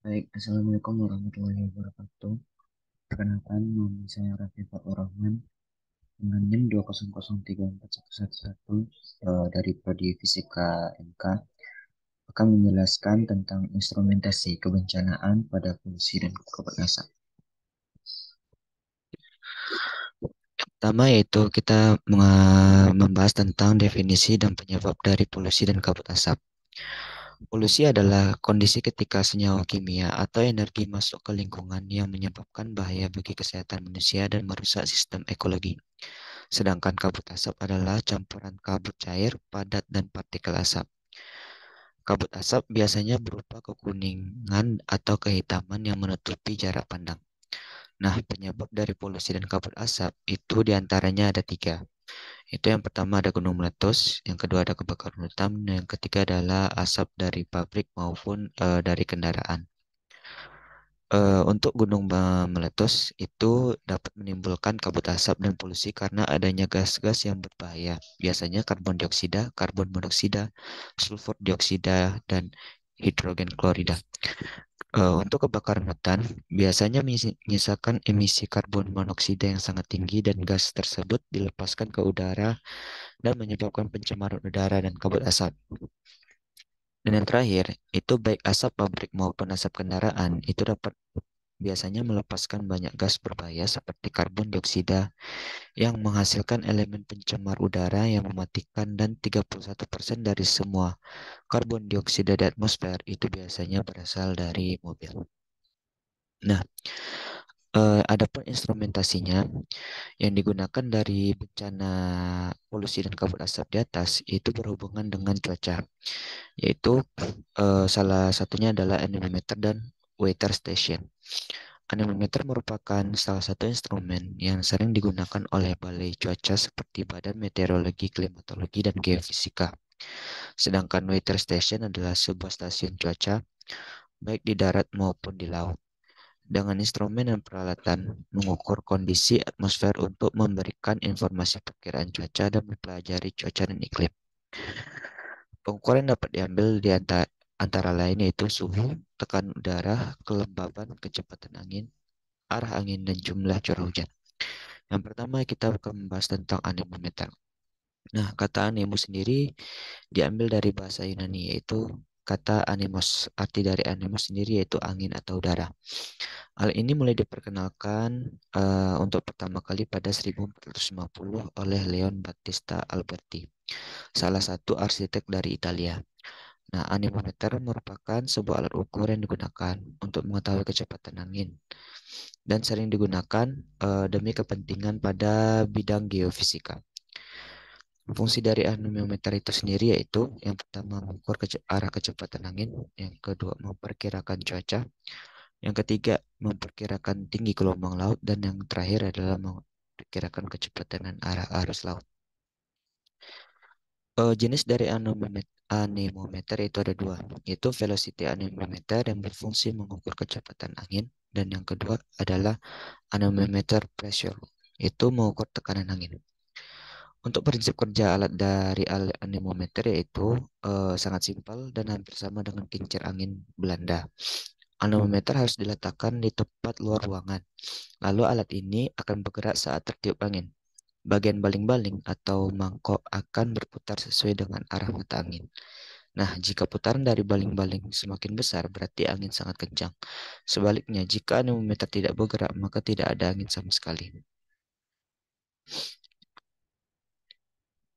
Baik, Assalamualaikum warahmatullahi wabarakatuh. Perkenalkan, nama saya Raffi Fatur Rahman dengan NIM 2003411 dari Prodi Fisika MK akan menjelaskan tentang instrumentasi kebencanaan pada polusi dan kabut asap. Pertama yaitu kita membahas tentang definisi dan penyebab dari polusi dan kabut asap. Polusi adalah kondisi ketika senyawa kimia atau energi masuk ke lingkungan yang menyebabkan bahaya bagi kesehatan manusia dan merusak sistem ekologi. Sedangkan kabut asap adalah campuran kabut cair, padat, dan partikel asap. Kabut asap biasanya berupa kekuningan atau kehitaman yang menutupi jarak pandang. Nah, penyebab dari polusi dan kabut asap itu diantaranya ada tiga. Itu yang pertama ada gunung meletus, yang kedua ada kebakaran hutan, dan yang ketiga adalah asap dari pabrik maupun dari kendaraan. Untuk gunung meletus itu dapat menimbulkan kabut asap dan polusi karena adanya gas-gas yang berbahaya. Biasanya karbon dioksida, karbon monoksida, sulfur dioksida, dan hidrogen klorida. Untuk kebakaran hutan, biasanya menyisakan emisi karbon monoksida yang sangat tinggi dan gas tersebut dilepaskan ke udara dan menyebabkan pencemaran udara dan kabut asap. Dan yang terakhir, itu baik asap pabrik maupun asap kendaraan itu dapat biasanya melepaskan banyak gas berbahaya seperti karbon dioksida yang menghasilkan elemen pencemar udara yang mematikan dan 31% dari semua karbon dioksida di atmosfer itu biasanya berasal dari mobil. Nah, adapun instrumentasinya yang digunakan dari bencana polusi dan kabut asap di atas itu berhubungan dengan cuaca, yaitu salah satunya adalah anemometer dan weather station. Anemometer merupakan salah satu instrumen yang sering digunakan oleh balai cuaca seperti Badan Meteorologi, Klimatologi, dan Geofisika. Sedangkan weather station adalah sebuah stasiun cuaca baik di darat maupun di laut dengan instrumen dan peralatan mengukur kondisi atmosfer untuk memberikan informasi perkiraan cuaca dan mempelajari cuaca dan iklim. Pengukuran dapat diambil di antara lain yaitu suhu, tekanan udara, kelembaban, kecepatan angin, arah angin, dan jumlah curah hujan. Yang pertama kita akan membahas tentang anemometer. Nah, kata anemo sendiri diambil dari bahasa Yunani yaitu kata anemos. Arti dari anemos sendiri yaitu angin atau udara. Hal ini mulai diperkenalkan untuk pertama kali pada 1450 oleh Leon Battista Alberti, salah satu arsitek dari Italia. Nah, anemometer merupakan sebuah alat ukur yang digunakan untuk mengetahui kecepatan angin dan sering digunakan demi kepentingan pada bidang geofisika. Fungsi dari anemometer itu sendiri yaitu yang pertama mengukur arah kecepatan angin, yang kedua memperkirakan cuaca, yang ketiga memperkirakan tinggi gelombang laut, dan yang terakhir adalah memperkirakan kecepatan dan arah arus laut. Jenis dari anemometer itu ada dua, yaitu velocity anemometer yang berfungsi mengukur kecepatan angin, dan yang kedua adalah anemometer pressure, yaitu mengukur tekanan angin. Untuk prinsip kerja alat dari anemometer yaitu sangat simpel dan hampir sama dengan kincir angin Belanda. Anemometer harus diletakkan di tempat luar ruangan. Lalu alat ini akan bergerak saat tertiup angin. Bagian baling-baling atau mangkok akan berputar sesuai dengan arah mata angin. Nah, jika putaran dari baling-baling semakin besar, berarti angin sangat kencang. Sebaliknya, jika anemometer tidak bergerak, maka tidak ada angin sama sekali.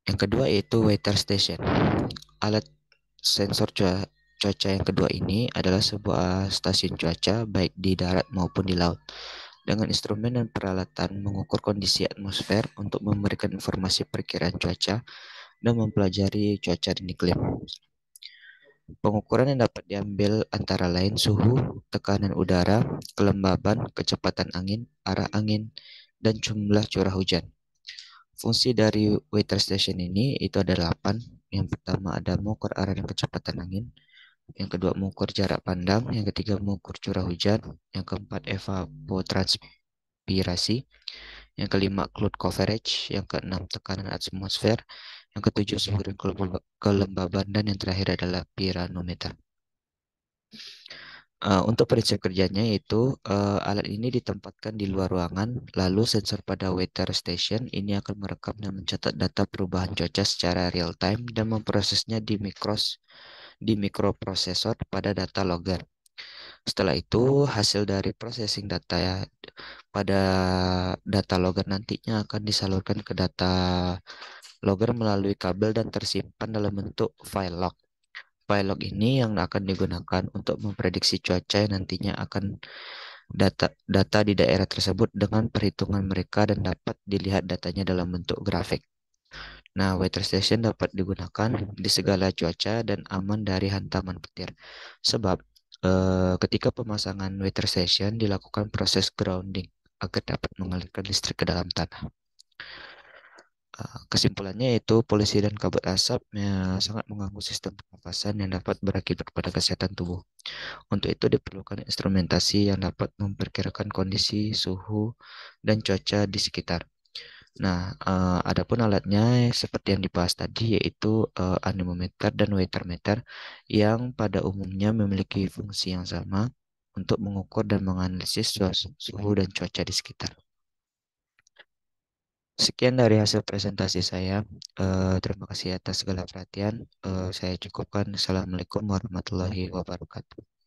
Yang kedua yaitu weather station. Alat sensor cuaca yang kedua ini adalah sebuah stasiun cuaca baik di darat maupun di laut. Dengan instrumen dan peralatan mengukur kondisi atmosfer untuk memberikan informasi perkiraan cuaca dan mempelajari cuaca dan iklim. Pengukuran yang dapat diambil antara lain suhu, tekanan udara, kelembaban, kecepatan angin, arah angin, dan jumlah curah hujan. Fungsi dari weather station ini itu ada 8. Yang pertama ada mengukur arah dan kecepatan angin. Yang kedua mengukur jarak pandang. Yang ketiga mengukur curah hujan. Yang keempat evapotranspirasi. Yang kelima cloud coverage. Yang keenam tekanan atmosfer. Yang ketujuh suhu dan kelembaban. Dan yang terakhir adalah pyranometer. Untuk prinsip kerjanya itu alat ini ditempatkan di luar ruangan, lalu sensor pada weather station ini akan merekam dan mencatat data perubahan cuaca secara real time dan memprosesnya di mikroprosesor pada data logger. Setelah itu, hasil dari processing data ya, pada data logger nantinya akan disalurkan ke data logger melalui kabel dan tersimpan dalam bentuk file log. File log ini yang akan digunakan untuk memprediksi cuaca yang nantinya akan data di daerah tersebut dengan perhitungan mereka dan dapat dilihat datanya dalam bentuk grafik. Nah, weather station dapat digunakan di segala cuaca dan aman dari hantaman petir. Sebab ketika pemasangan weather station dilakukan proses grounding agar dapat mengalirkan listrik ke dalam tanah. Kesimpulannya yaitu polusi dan kabut asap sangat mengganggu sistem pernafasan yang dapat berakibat pada kesehatan tubuh. Untuk itu diperlukan instrumentasi yang dapat memperkirakan kondisi suhu dan cuaca di sekitar. Nah, adapun alatnya seperti yang dibahas tadi yaitu anemometer dan watermeter yang pada umumnya memiliki fungsi yang sama untuk mengukur dan menganalisis suhu dan cuaca di sekitar. Sekian dari hasil presentasi saya. Terima kasih atas segala perhatian. Saya cukupkan. Assalamualaikum warahmatullahi wabarakatuh.